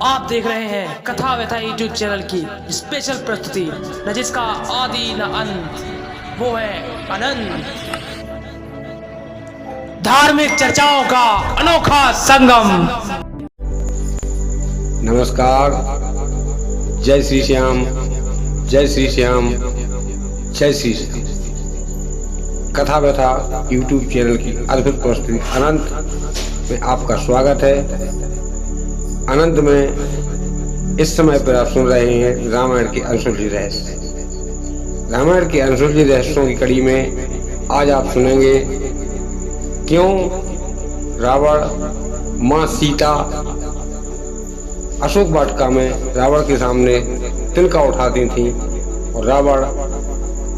आप देख रहे हैं कथा व्यथा यूट्यूब चैनल की स्पेशल प्रस्तुति, न जिसका आदि न अंत, वो है अनंत। धार्मिक चर्चाओं का अनोखा संगम। नमस्कार। जय श्री श्याम, जय श्री श्याम, जय श्री श्याम। कथा व्यथा यूट्यूब चैनल की अद्भुत प्रस्तुति अनंत में आपका स्वागत है। अनंत में इस समय पर आप सुन रहे हैं रामायण के अनसुलझे रहस्य। रामायण के अनसुलझे रहस्यों की कड़ी में आज आप सुनेंगे क्यों रावण मां सीता अशोक वाटिका में रावण के सामने तिनका उठाती थी और रावण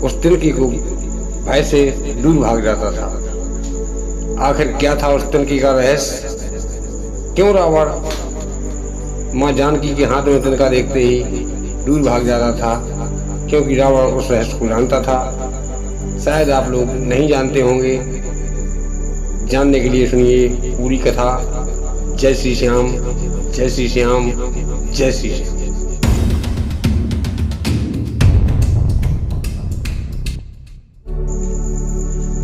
उस तिनके को भय से दूर भाग जाता था। आखिर क्या था उस तिनके का रहस्य? क्यों रावण मां जानकी के हाथ में तिनका देखते ही दूर भाग जाता था? क्योंकि रावण उस रहस्य को जानता था। शायद आप लोग नहीं जानते होंगे। जानने के लिए सुनिए पूरी कथा। जय श्री श्याम, जय श्री श्याम, जय श्री श्याम।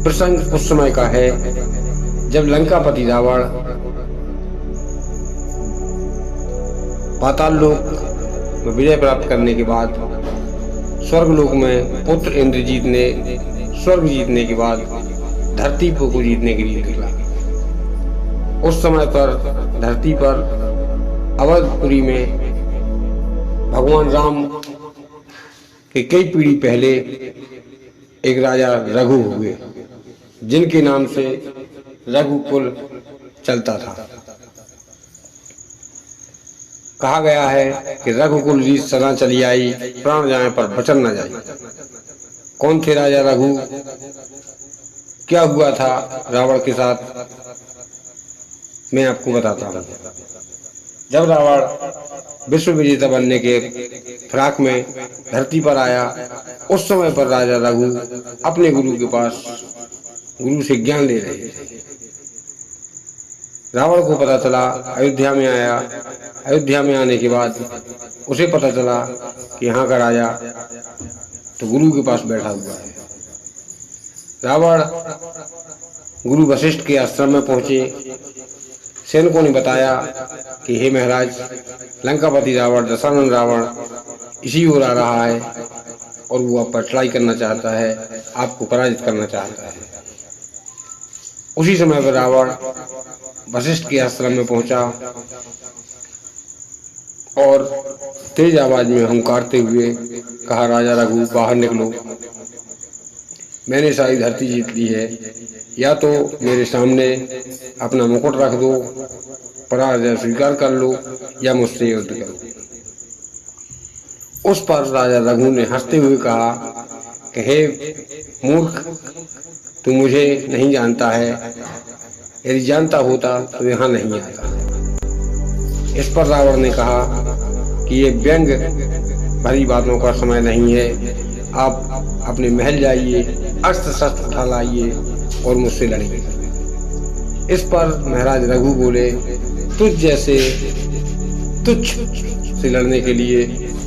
प्रसंग उस समय का है जब लंकापति रावण पाताल लोक में विजय प्राप्त करने के बाद स्वर्ग लोक में पुत्र इंद्रजीत ने स्वर्ग जीतने के बाद धरती को जीतने के लिए निकला। उस समय पर धरती पर अवधपुरी में भगवान राम के कई पीढ़ी पहले एक राजा रघु हुए, जिनके नाम से रघुकुल चलता था। कहा गया है कि रघुकुल रीत सदा चली आई, प्राण जाए पर वचन न जाए। कौन थे राजा रघु? क्या हुआ था रावण के साथ, मैं आपको बताता हूँ। जब रावण विश्व विजेता बनने के फिराक में धरती पर आया, उस समय पर राजा रघु अपने गुरु के पास गुरु से ज्ञान ले रहे थे। रावण को पता चला, अयोध्या में आया। अयोध्या में आने के बाद उसे पता चला कि यहाँ का राजा तो गुरु के पास बैठा हुआ है। रावण गुरु वशिष्ठ के आश्रम में पहुंचे। सैनिकों ने बताया कि हे महाराज, लंकापति रावण, दशानन रावण इसी ओर आ रहा है और वो आप पर चढ़ाई करना चाहता है, आपको पराजित करना चाहता है। उसी समय पर रावण वशिष्ठ के आश्रम में पहुंचा और तेज आवाज में हुंकारते हुए कहा, राजा रघु बाहर निकलो, मैंने सारी धरती जीत ली है। या तो मेरे सामने अपना मुकुट रख दो, पराजय स्वीकार कर लो, या मुझसे युद्ध करो। उस पर राजा रघु ने हंसते हुए कहा कि हे मूर्ख, तू मुझे नहीं जानता है। यदि जानता होता तो यहाँ नहीं आता। इस पर रावण ने कहा कि ये व्यंग भरी बातों का समय नहीं है। आप अपने महल जाइए, अस्त्र शस्त्र उठा लाइए और मुझसे लड़िए। इस पर महाराज रघु बोले, तुझ जैसे तुच्छ से लड़ने के लिए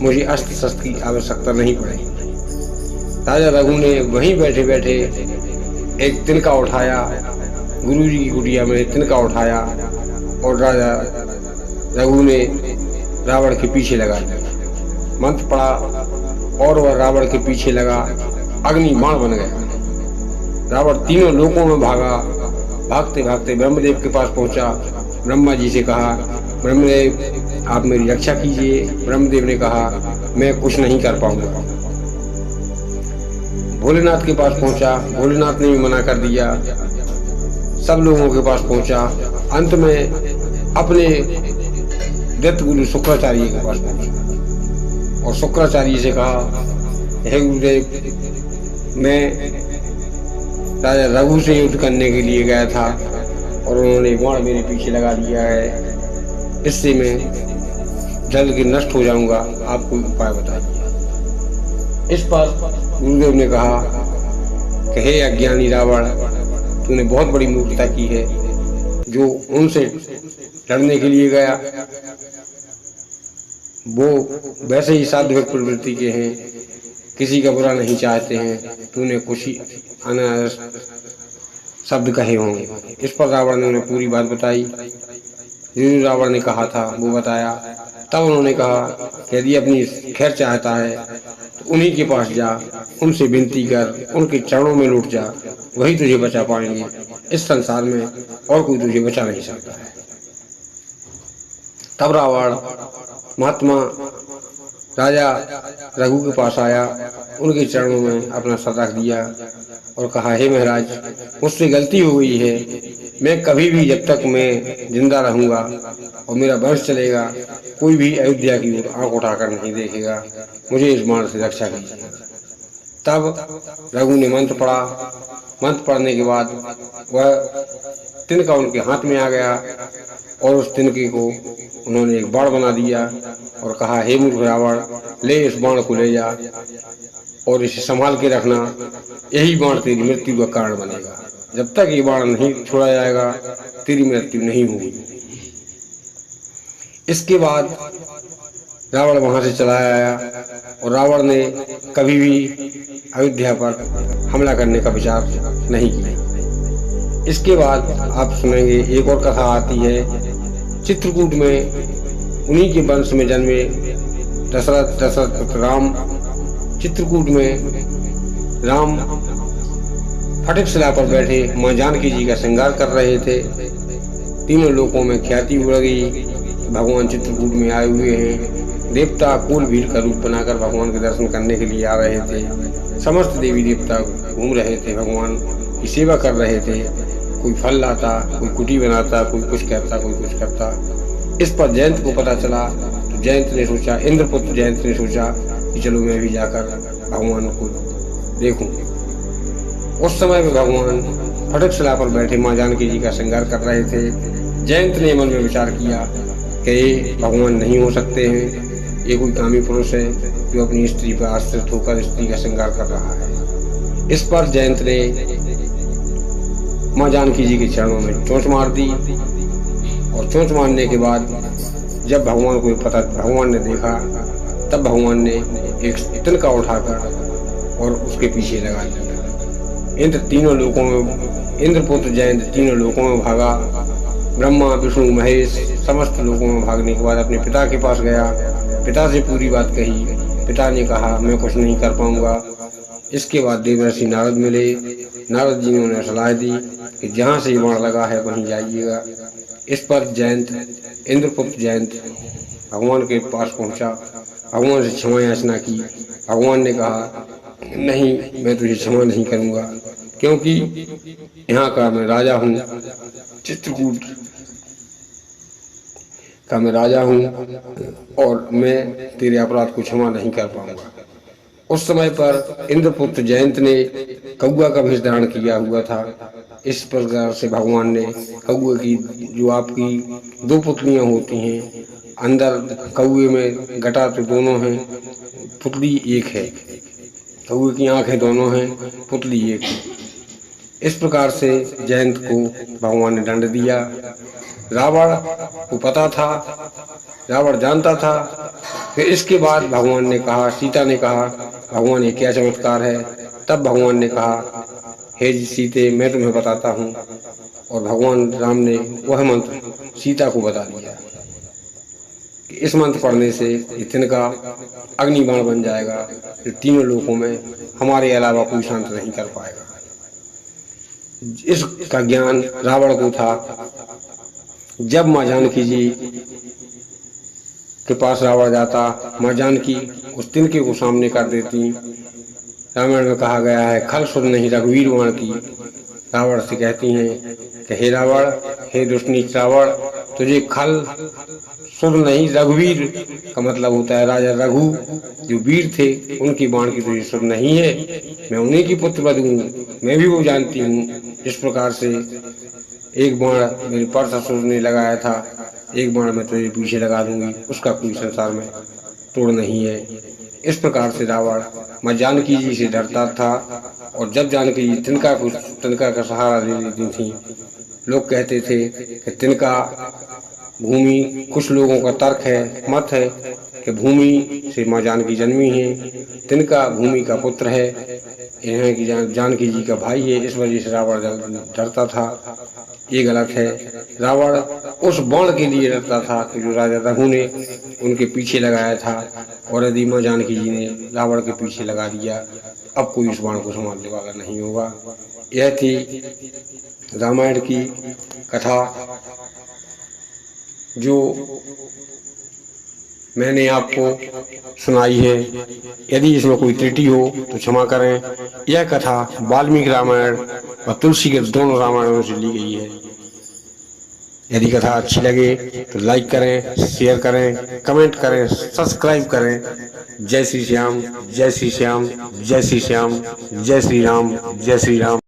मुझे अस्त्र शस्त्र की आवश्यकता नहीं पड़ेगी। राजा रघु ने वहीं बैठे बैठे एक तिनका उठाया, गुरुजी की कुटिया में तिनका उठाया और राजा रघु ने रावण के पीछे लगा दिया। मंत्र पड़ा और वह रावण के पीछे लगा, अग्नि बाण बन गया। रावण तीनों लोकों में भागा। भागते भागते ब्रह्मदेव के पास पहुंचा। ब्रह्मा जी से कहा, ब्रह्मदेव आप मेरी रक्षा कीजिए। ब्रह्मदेव ने कहा, मैं कुछ नहीं कर पाऊंगा। भोलेनाथ के पास पहुंचा। भोलेनाथ ने भी मना कर दिया। सब लोगों के पास पहुंचा। अंत में अपने दत्त गुरु शुक्राचार्य के पास पहुंचा और शुक्राचार्य से कहा, हे गुरुदेव, मैं राजा रघु से युद्ध करने के लिए गया था और उन्होंने बाण मेरे पीछे लगा दिया है। इससे मैं जल के नष्ट हो जाऊंगा, आप कोई उपाय बताइए। इस पर गुरुदेव ने कहा कि हे अज्ञानी रावण, तूने बहुत बड़ी मूर्खता की है। जो उनसे लड़ने के लिए गया वो वैसे ही सात्विक प्रवृत्ति के हैं, किसी का बुरा नहीं चाहते हैं। तूने कुछ ही अनायास शब्द कहे होंगे। इस पर रावण ने उन्हें पूरी बात बताई। जो रावण ने कहा था वो बताया। तब उन्होंने कहा कि यदि अपनी खैर चाहता है तो उन्हीं के पास जा, उनसे विनती कर, उनके चरणों में लौट जा, वही तुझे बचा पाएंगे। इस संसार में और कोई तुझे बचा नहीं सकता है। तब रावण महात्मा राजा रघु के पास आया, उनके चरणों में अपना सर रख दिया और कहा, हे महाराज, मुझसे गलती हो गई है। मैं कभी भी जब तक मैं जिंदा रहूंगा और मेरा वंश चलेगा, कोई भी अयोध्या की ओर आंख उठाकर नहीं देखेगा। मुझे इस बाण से रक्षा कीजिए। तब रघु ने मंत्र पढ़ा। मंत्र पढ़ने के बाद वह तिनका उनके हाथ में आ गया और उस तिनके को उन्होंने एक बाण बना दिया और कहा, हे मूर्ख रावण, ले इस बाण को ले जा और इसे संभाल के रखना। यही बाण तेरी मृत्यु का कारण बनेगा। जब तक ये बाण नहीं छोड़ा जाएगा, तेरी मृत्यु नहीं होगी। इसके बाद रावण वहां से चला आया और रावण ने कभी भी अयोध्या पर हमला करने का विचार नहीं किया। इसके बाद आप सुनेंगे एक और कथा आती है। चित्रकूट में उन्हीं के वंश में जन्मे दशरथ राम, चित्रकूट में राम फटिक शिला पर बैठे मां जानकी जी का श्रृंगार कर रहे थे। तीनों लोकों में ख्याति उड़ गई। भगवान चित्रकूट में आए हुए हैं। देवता कुल भीड़ का रूप बनाकर भगवान के दर्शन करने के लिए आ रहे थे। समस्त देवी देवता घूम रहे थे, भगवान की सेवा कर रहे थे। कोई फल लाता, कोई कुटी बनाता, कोई कुछ करता, कोई कुछ करता। इस पर जयंत को पता चला तो जयंत ने सोचा, इंद्रपुत्र जयंत ने सोचा कि चलो मैं भी जाकर भगवान को देखूं। उस समय में भगवान फटिक शिला पर बैठे मां जानकी जी का श्रृंगार कर रहे थे। जयंत ने मन में विचार किया कि ये भगवान नहीं हो सकते हैं, ये कोई कामी पुरुष है जो अपनी स्त्री पर आश्रित होकर स्त्री का श्रृंगार कर रहा है। इस पर जयंत ने मां जानकी जी के चरणों में चोंच मार दी और चोंच मारने के बाद जब भगवान ने देखा, तब भगवान ने एक तिनका उठाकर और उसके पीछे लगा दिया। इंद्रपुत्र जयंत तीनों लोकों में भागा। ब्रह्मा, विष्णु, महेश समस्त लोकों में भागने के बाद अपने पिता के पास गया। पिता से पूरी बात कही। पिता ने कहा, मैं कुछ नहीं कर पाऊंगा। इसके बाद देवर्षि नारद मिले। नारद जी ने उन्हें सलाह दी कि जहाँ से बाण लगा है वहीं जाइएगा। इस पर इंद्रपुत्र जयंत भगवान के पास पहुंचा, भगवान से क्षमा याचना की। भगवान ने कहा, नहीं, मैं तुझे क्षमा नहीं करूंगा, क्योंकि यहाँ का मैं राजा हूँ, चित्रकूट का मैं राजा हूँ और मैं तेरे अपराध को क्षमा नहीं कर पाऊंगा। उस समय पर इंद्रपुत्र जयंत ने कौआ का भेष धारण किया हुआ था। इस प्रकार से भगवान ने कौए की, जो आपकी दो पुतलियां होती हैं, अंदर कौए में घटा तो दोनों हैं, पुतली एक है। कौए की आंखें दोनों हैं, पुतली एक है। इस प्रकार से जयंत को भगवान ने दंड दिया। रावण को पता था, रावण जानता था। फिर इसके बाद भगवान ने कहा, सीता ने कहा, भगवान ये क्या चमत्कार है। तब भगवान ने कहा, हे सीते, मैं तुम्हें बताता हूँ। और भगवान राम ने वह मंत्र सीता को बता दिया कि इस मंत्र पढ़ने से तिनका अग्निबाण बन जाएगा, जो तीनों लोकों में हमारे अलावा कोई शांत नहीं कर पाएगा। इसका ज्ञान रावण को था। जब मां जानकी जी के पास रावण जाता, मां जानकी उस तिनके को सामने कर देती। रामायण में कहा गया है, खल सुन नहीं रघुवीर बाण की। रावण से कहती हैं कि हे रावण, हे दुष्टनीच रावण, तुझे खल सुर नहीं, रघुवीर का मतलब होता है राजा रघु जो वीर थे, उनकी बाण की तुझे सुर नहीं है। मैं उन्हीं की पुत्र हूँ, मैं भी वो जानती हूँ। इस प्रकार से एक बाण मेरे परसुर ने लगाया था, एक बाण मैं तुझे पीछे लगा दूंगी, उसका कोई संसार में तोड़ नहीं है। इस प्रकार से रावण मां जानकी जी से डरता था। और जब जानकी जी तिनका का सहारा ले लेती थी, लोग कहते थे कि तिनका भूमि, कुछ लोगों का तर्क है, मत है कि भूमि से माँ जानकी जन्मी है, तिनका भूमि का पुत्र है, इन्हें की जानकी जी का भाई है, इस वजह से रावण डरता था। ये गलत है। रावण उस बाण के लिए डरता था कि जो राजा रघु ने उनके पीछे लगाया था, और यदि माँ जानकी जी ने रावण के पीछे लगा दिया, अब कोई उस बाण को संभालने वाला नहीं होगा। यह थी रामायण की कथा जो मैंने आपको सुनाई है। यदि इसमें कोई त्रुटि हो तो क्षमा करें। यह कथा वाल्मीकि रामायण और तुलसी के दोनों रामायणों से ली गई है। यदि कथा अच्छी लगे तो लाइक करें, शेयर करें, कमेंट करें, सब्सक्राइब करें। जय श्री श्याम, जय श्री श्याम, जय श्री श्याम, जय श्री राम, जय श्री राम।